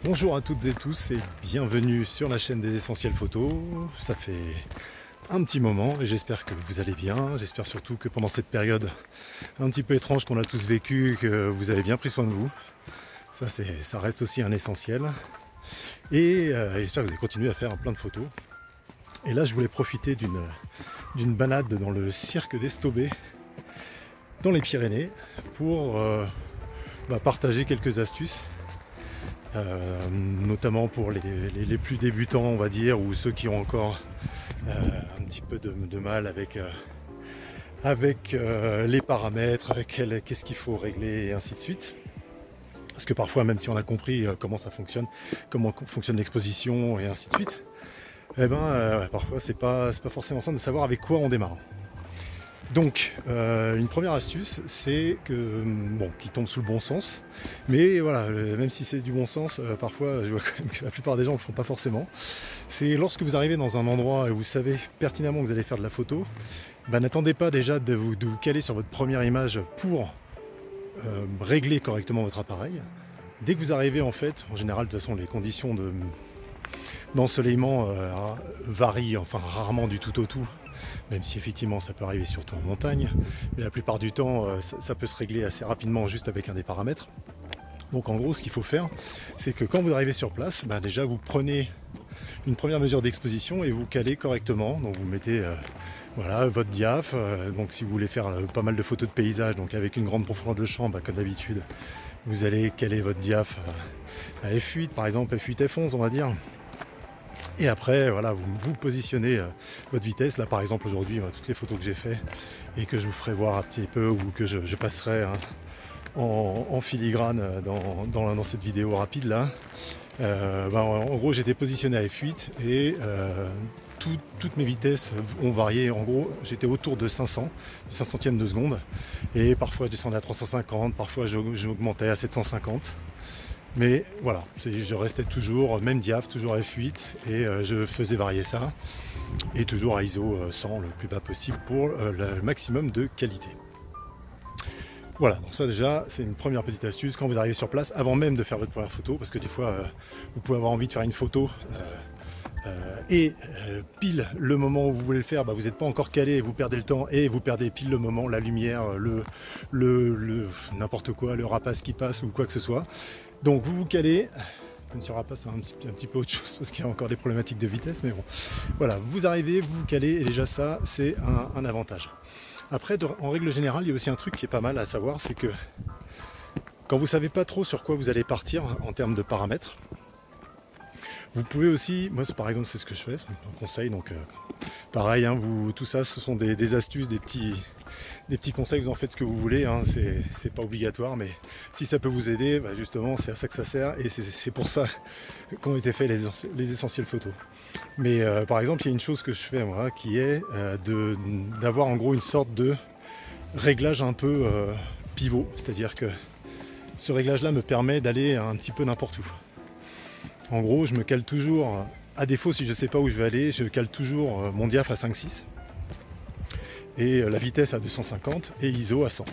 Bonjour à toutes et tous et bienvenue sur la chaîne des Essentiels Photos. Ça fait un petit moment et j'espère que vous allez bien. J'espère surtout que pendant cette période un petit peu étrange qu'on a tous vécu, que vous avez bien pris soin de vous. Ça reste aussi un essentiel. Et j'espère que vous allez continuer à faire plein de photos. Et là je voulais profiter d'une balade dans le cirque d'Estobé dans les Pyrénées pour partager quelques astuces. Notamment pour les plus débutants, on va dire, ou ceux qui ont encore un petit peu de mal avec les paramètres, avec qu'est-ce qu'il faut régler et ainsi de suite. Parce que parfois, même si on a compris comment ça fonctionne, comment fonctionne l'exposition et ainsi de suite, parfois c'est pas forcément simple de savoir avec quoi on démarre. Donc, une première astuce, c'est que, qui tombe sous le bon sens, mais voilà, même si c'est du bon sens, parfois je vois quand même que la plupart des gens ne le font pas forcément. C'est lorsque vous arrivez dans un endroit et vous savez pertinemment que vous allez faire de la photo, n'attendez pas déjà de vous caler sur votre première image pour régler correctement votre appareil. Dès que vous arrivez, en fait, en général, de toute façon, les conditions d'ensoleillement varient, enfin rarement du tout au tout, même si effectivement ça peut arriver surtout en montagne, mais la plupart du temps ça peut se régler assez rapidement juste avec un des paramètres. Donc en gros ce qu'il faut faire, c'est que quand vous arrivez sur place, déjà vous prenez une première mesure d'exposition et vous calez correctement. Donc vous mettez votre diaph, donc si vous voulez faire pas mal de photos de paysage, donc avec une grande profondeur de champ, comme d'habitude, vous allez caler votre diaph à f8 par exemple, f8, f11 on va dire. Et après, voilà, vous positionnez votre vitesse. Là, par exemple, aujourd'hui, toutes les photos que j'ai fait et que je vous ferai voir un petit peu ou que je passerai en filigrane dans cette vidéo rapide là. En gros, j'étais positionné à F8 et toutes mes vitesses ont varié. En gros, j'étais autour de 500 centièmes de seconde et parfois je descendais à 350, parfois j'augmentais à 750. Mais voilà, je restais toujours, même diaph, toujours à F8 et je faisais varier ça et toujours à ISO 100 le plus bas possible pour le maximum de qualité. Voilà, donc ça déjà c'est une première petite astuce quand vous arrivez sur place, avant même de faire votre première photo, parce que des fois vous pouvez avoir envie de faire une photo pile le moment où vous voulez le faire, vous n'êtes pas encore calé, vous perdez le temps et vous perdez pile le moment, la lumière, n'importe quoi, le rapace qui passe ou quoi que ce soit. Donc vous vous calez, même si le rapace c'est un petit peu autre chose parce qu'il y a encore des problématiques de vitesse, mais bon, voilà, vous arrivez, vous vous calez et déjà ça c'est un avantage. Après, en règle générale, il y a aussi un truc qui est pas mal à savoir, c'est que quand vous savez pas trop sur quoi vous allez partir en termes de paramètres, vous pouvez aussi, moi par exemple c'est ce que je fais, c'est un conseil, donc pareil, tout ça ce sont des astuces, des petits conseils, vous en faites ce que vous voulez, c'est pas obligatoire, mais si ça peut vous aider, justement c'est à ça que ça sert et c'est pour ça qu'ont été faits les essentiels photos. Mais par exemple il y a une chose que je fais moi qui est d'avoir en gros une sorte de réglage un peu pivot, c'est-à-dire que ce réglage là me permet d'aller un petit peu n'importe où. En gros, je me cale toujours, à défaut si je ne sais pas où je vais aller, je cale toujours mon diaph à 5.6 et la vitesse à 250 et ISO à 100.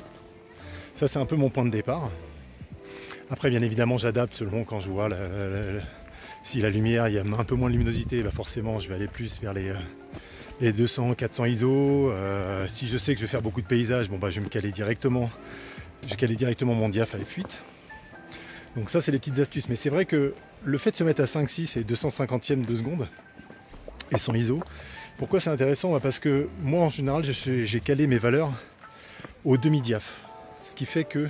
Ça c'est un peu mon point de départ. Après bien évidemment j'adapte selon quand je vois si la lumière, il y a un peu moins de luminosité, forcément je vais aller plus vers les 200, 400 ISO. Si je sais que je vais faire beaucoup de paysages, je vais me caler directement. Je vais caler directement mon diaph à F8. Donc ça c'est les petites astuces, mais c'est vrai que le fait de se mettre à 5.6 et 250e de seconde et sans ISO, pourquoi c'est intéressant? Parce que moi en général j'ai calé mes valeurs au demi-diaph, ce qui fait que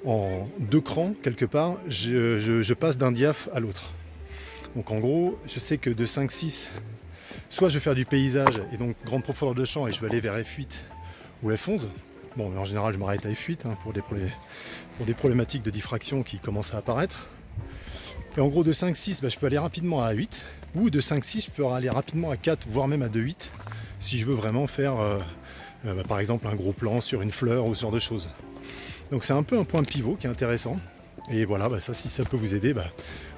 en 2 crans quelque part je passe d'un diaph à l'autre. Donc en gros je sais que de 5.6 soit je vais faire du paysage et donc grande profondeur de champ et je vais aller vers F8 ou F11. Bon, mais en général, je m'arrête à F8 pour des problématiques de diffraction qui commencent à apparaître. Et en gros, de 5.6, je peux aller rapidement à 8. Ou de 5.6, je peux aller rapidement à 4, voire même à 2.8, si je veux vraiment faire, par exemple, un gros plan sur une fleur ou ce genre de choses. Donc c'est un peu un point pivot qui est intéressant. Et voilà, ça, si ça peut vous aider,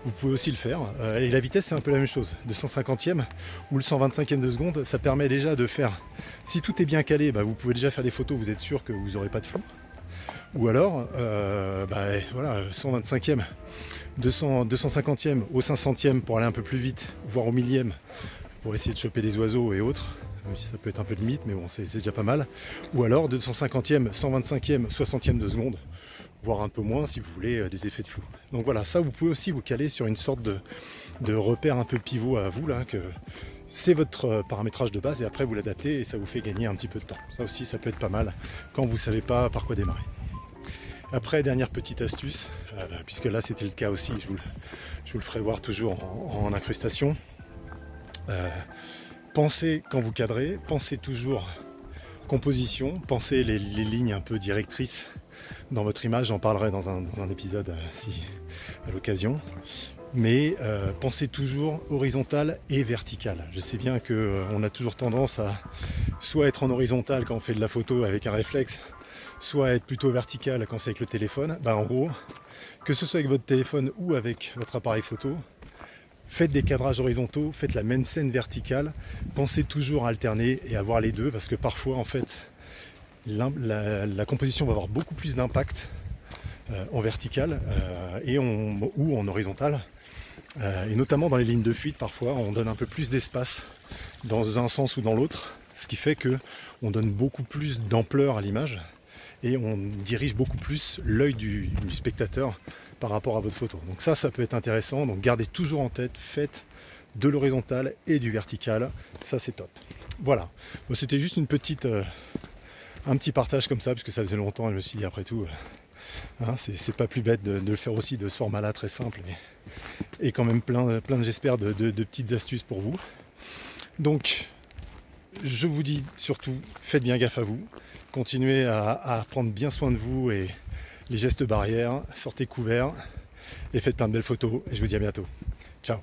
vous pouvez aussi le faire. Et la vitesse, c'est un peu la même chose. De 150e ou le 125e de seconde, ça permet déjà de faire, si tout est bien calé, vous pouvez déjà faire des photos, vous êtes sûr que vous n'aurez pas de flou. Ou alors, voilà, 125e, 250e au 500e pour aller un peu plus vite, voire au millième, pour essayer de choper des oiseaux et autres, même si ça peut être un peu limite, mais bon, c'est déjà pas mal. Ou alors 250e, 125e, 60e de seconde, voire un peu moins si vous voulez des effets de flou. Donc voilà, ça vous pouvez aussi vous caler sur une sorte de repère un peu pivot à vous, là, que c'est votre paramétrage de base et après vous l'adaptez et ça vous fait gagner un petit peu de temps. Ça aussi, ça peut être pas mal quand vous ne savez pas par quoi démarrer. Après, dernière petite astuce, puisque là c'était le cas aussi, je vous le ferai voir toujours en incrustation. Pensez quand vous cadrez, pensez toujours composition, pensez les lignes un peu directrices dans votre image, j'en parlerai dans un épisode si à l'occasion. Mais pensez toujours horizontal et vertical. Je sais bien qu'on a toujours tendance à soit être en horizontal quand on fait de la photo avec un réflexe, soit être plutôt vertical quand c'est avec le téléphone. En gros, que ce soit avec votre téléphone ou avec votre appareil photo, faites des cadrages horizontaux, faites la même scène verticale, pensez toujours à alterner et à voir les deux, parce que parfois en fait la composition va avoir beaucoup plus d'impact en vertical ou en horizontal. Et notamment dans les lignes de fuite, parfois on donne un peu plus d'espace dans un sens ou dans l'autre, ce qui fait que on donne beaucoup plus d'ampleur à l'image et on dirige beaucoup plus l'œil du spectateur par rapport à votre photo. Donc ça peut être intéressant, donc gardez toujours en tête, faites de l'horizontal et du vertical, ça c'est top. Voilà, bon, c'était juste une petite, un petit partage comme ça, parce que ça faisait longtemps et je me suis dit après tout, c'est pas plus bête de le faire aussi de ce format-là très simple et quand même plein j'espère de petites astuces pour vous. Donc je vous dis surtout, faites bien gaffe à vous, continuez à prendre bien soin de vous et les gestes barrières, sortez couverts et faites plein de belles photos et je vous dis à bientôt. Ciao.